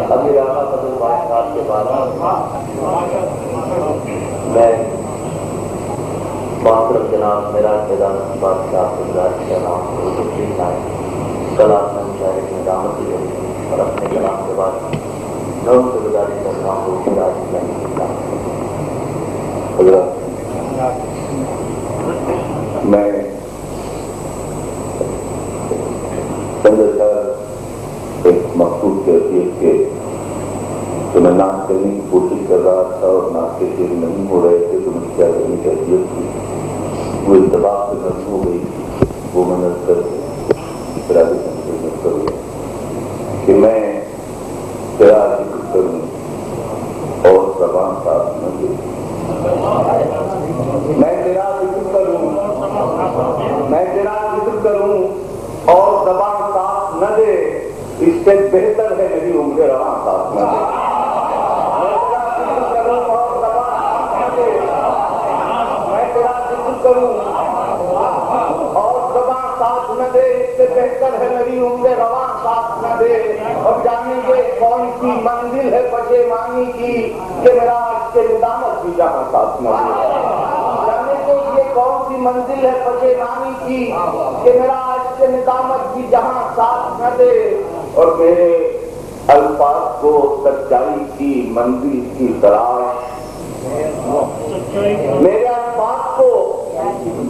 ابھی رانا قدر بادشاہ کے بعد میں محترم جناب میرا خیدان بادشاہ گزارش کا نام کلام میں مشاہد میں دامت دی گئی اور اپنے کلام کے بعد نوم سے گزارش کرتا ہوں میں چندر سر ایک مخصوص کیفیت کے تو میں نام کرنے کی کوشش کر رہا تھا اور نام کے شیر نہیں ہو رہے تھے تو مجھے کیا کرنے کی حیثیت تھی وہ اتباع سے نظم ہو گئی وہ میں نظر ارادے سے کروں کہ میں تیرا ذکر کروں اور زبان ساتھ نہ دے میں تیرا ذکر کروں اور زبان ساتھ نہ دے اس سے بہتر ہے میری عمر رواں ساتھ نہ دے میں تیرا ذکر کروں اور زبان ساتھ نہ دے اس سے بہتر ہے میری عمر رواں ساتھ نہ دے اور جانیں گے کون سی منزل ہے پشیمانی کی کہ میرا آج کے ندامت بھی جہاں ساتھ نہ دے کون سی منزل ہے پشیمانی کی کہ میرا آج کے ندامت بھی جہاں ساتھ نہ دے اور میرے الفاظ کو سچائی کی منزل کی تلاش میرے الفاظ کو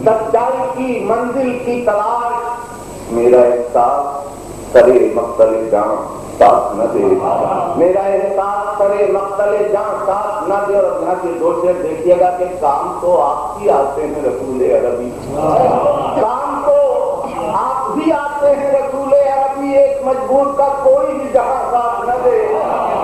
سچائی کی منزل کی تلاش میرا احساس کرے مقتل جان ساتھ نہ دے میرا احساس کرے مقتل جان ساتھ نہ دے اور یہاں کے دو شعر دیکھیے گا کہ کام تو آپ ہی آتے ہیں رسول عربی کام تو آپ بھی آتے ہیں رسول عربی ایک مجبور کا کوئی بھی جہاں ساتھ نہ دے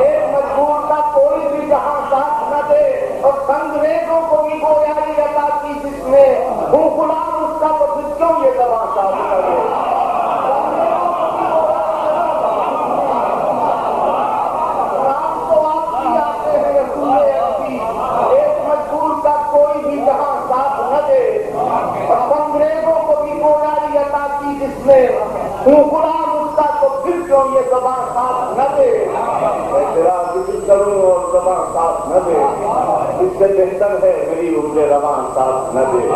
ایک مجبور کا کوئی بھی جہاں ساتھ نہ دے اور انگریزوں کو بھی گویائی عطا کی جس میں ہوں غلام اس کا تو پھر کیوں یہ زبان ساتھ نہ دے غلام اس کا تو پھر کیوں یہ زبان ساتھ نہ دے میں تیرا ذکر کروں اور زبان ساتھ نہ دے اس سے بہتر ہے میری عمر رواں ساتھ نہ دے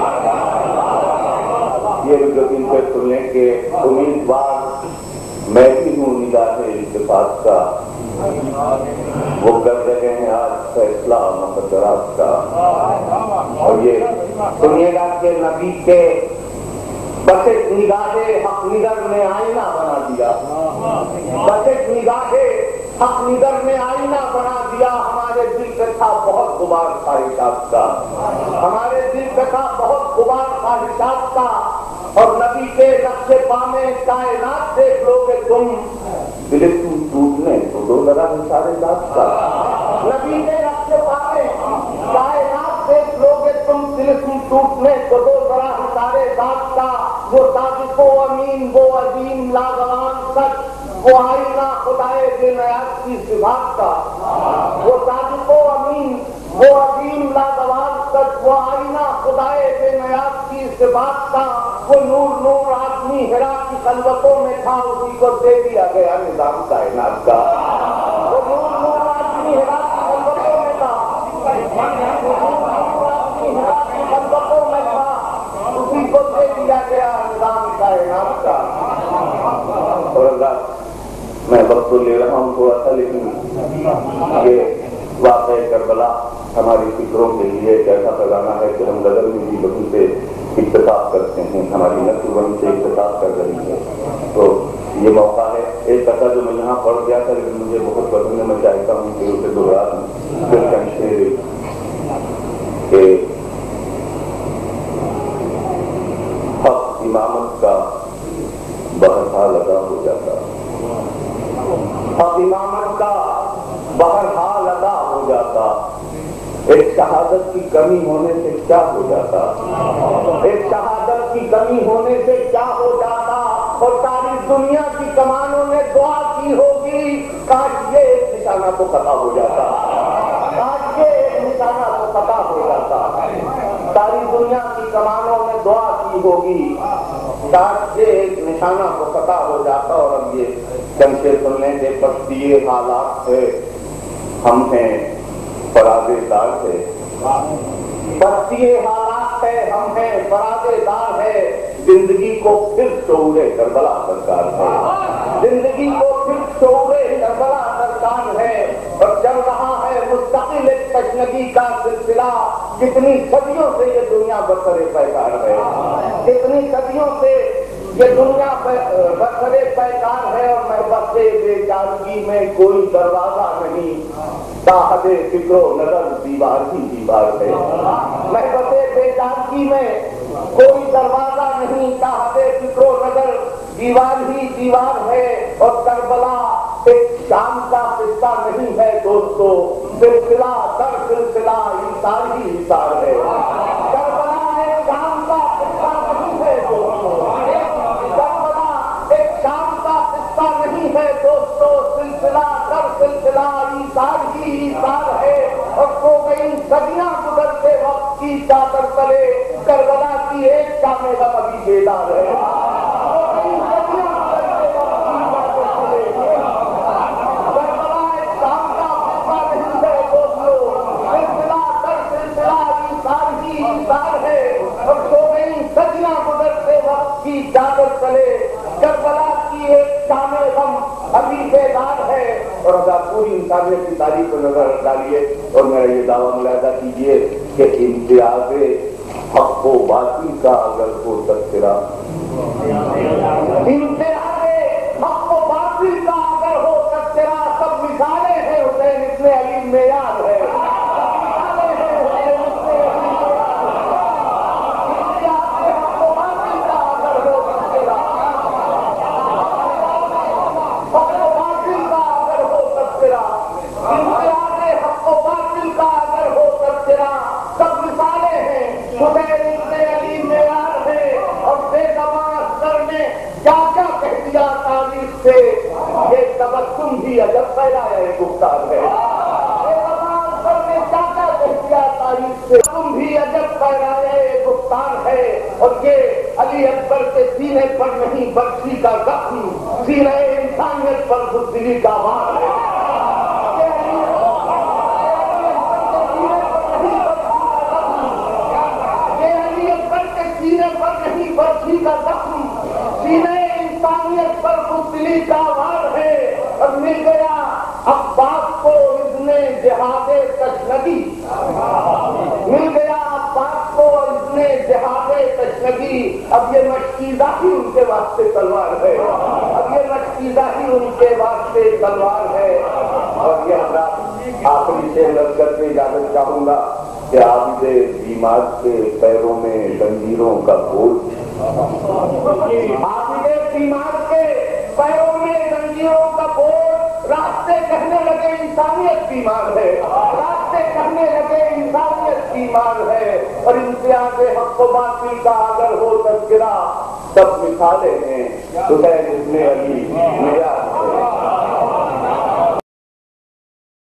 یہ جو دن پہ سننے کے امیدوار میں بھی ہوں نگاہ اتفاق کا وہ کر رہے ہیں آج فیصلہ مقدرات کا اور یہ سنیے گا کہ نبی کے بس ایک نگاہ حق نگر نے آئینہ بنا دیا بس ایک نگاہ حق نگر نے آئینہ بنا دیا ہمارے دل پہ تھا بہت غبار خواہشات کا ہمارے دل پہ تھا بہت غبار خواہشات کا اور نبی کے نقش پا میں کائنات دیکھ لو گے تم دل تم ٹوٹنے تو دو ذرا سارے ذات کا نبی کے نقش پا میں کائنات دیکھ لو گے تم دل تم ٹوٹنے تو دو ذرا سارے ذات کا وہ صادق و امین وہ عظیم لاجوان سچ وہ آئینہ خدائے بے نیاز کی صفات کا وہ صادق و امین وہ عظیم لاجوان سچ وہ آئینہ خدائے بے نیاز کی صفات کا وہ نور نور آدمی ہرا کی خلوتوں میں تھا اسی کو دے دیا گیا نظام کائنات کا وہ نور نور آدمی ہرا کی خلوتوں میں تھا اسی کو دے دیا گیا نظام کائنات کا اور اللہ میں وقت تو لے رہا ہوں تھوڑا سا لیکن یہ واقعہ کربلا ہماری فکروں کے لیے ایک ایسا خزانہ ہے کہ ہم غزل میں بھی لوگوں سے اتفاق کرتے ہیں ہماری نسل بن سے اتفاق کر رہی ہے تو یہ موقع ہے ایک قطعہ جو میں یہاں پڑھ گیا تھا لیکن مجھے بہت پسند ہے میں چاہتا ہوں کہ اسے دوہرا دوں کہ حق امامت کا بہرحال ادا ہو جاتا حق امامت کا بہرحال ادا ہو جاتا ایک شہادت کی کمی ہونے سے کیا ہو جاتا ایک شہادت کی کمی ہونے سے کیا ہو جاتا اور ساری دنیا کی کمانوں نے دعا کی ہوگی کاش یہ ایک نشانہ تو پتا ہو جاتا کاش یہ ایک نشانہ تو پتا ہو جاتا ساری دنیا کی کمانوں نے دعا کی ہوگی کاش یہ ایک نشانہ کو پتا ہو جاتا اور اب یہ چمچے سننے کے پستی حالات ہے، ہم ہیں فرادے دار ہے، پستی حالات ہے، ہم ہیں فرادے دار ہے، زندگی کو پھر شعور کربلا درکار ہے، زندگی کو پھر شعور کربلا درکار ہے، اور چل رہا ہے مستقل ایک تشنگی کا سلسلہ، کتنی صدیوں سے یہ دنیا برسرے پیکار ہے، کتنی صدیوں سے یہ دنیا برسرے پیکار ہے، اور محبت بے چارگی میں کوئی دروازہ نہیں، تاحد فکر و نظر دیوار ہی دیوار ہے، محبت بے چارگی میں کوئی دروازہ نہیں، تاحد فکر و نظر دیوار ہی دیوار ہے، اور کربلا ایک شام کا قصہ نہیں ہے دوستو، سلسلہ در سلسلہ انسان ہی انسان ہے، کربلا ایک شام کا قصہ نہیں ہے دوستو، کربلا ایک شام کا قصہ نہیں ہے دوستو، سلسلہ در سلسلہ انسان ہی انسان ہے، اور سو گئی صدیاں گزرتے وقت کی چادر تلے، کربلا کی ایک شام غم ابھی بیدار ہے، چادر تلے کربلا کی ایک شام غم ابھی بیدار ہے، اور اگر پوری انسانیت کی تاریخ کو نظر ڈالیے اور میرا یہ دعویٰ ملاحظہ کیجیے کہ امتیاز حق و باطل کا اگر ہو تذکرہ، امتیاز حق و باطل کا اگر ہو تذکرہ، سب مثالیں ہیں حسین ابن علی معیار ہے، یہ تبسم بھی عجب پہلا ہے گفتار ہے، تاریخ سے تم بھی عجب پہلا ہے گفتار ہے، اور یہ علی اکبر کے سینے پر نہیں برسی کا زخم، سینے انسانیت پر بزدلی کا وار ہے، یہ علی اکبر کے سینے پر نہیں برسی کا زخم، سینے انسانیت پر بزدلی کا وار ہے، اور مل گیا عباس کو اذن جہاد تشنگی، مل گیا عباس کو اذن جہاد تشنگی، اب یہ مشکیزہ ہی ان کے واسطے تلوار ہے، اب یہ مشکیزہ ہی ان کے واسطے تلوار ہے، اور یہ حضرات آخری سے لگ کر کے اجازت چاہوں گا کہ عابد بیمار کے پیروں میں زنجیروں کا بوجھ، عابد بیمار کے پیروں میں زنجیروں کا بوجھ، راستے کہنے لگے انسانیت بیمار ہے، راستے کہنے لگے انسانیت بیمار ہے، اور امتیاز حق و باطل کا اگر ہو تذکرہ، سب مثالیں ہیں حسین ابن علی معیار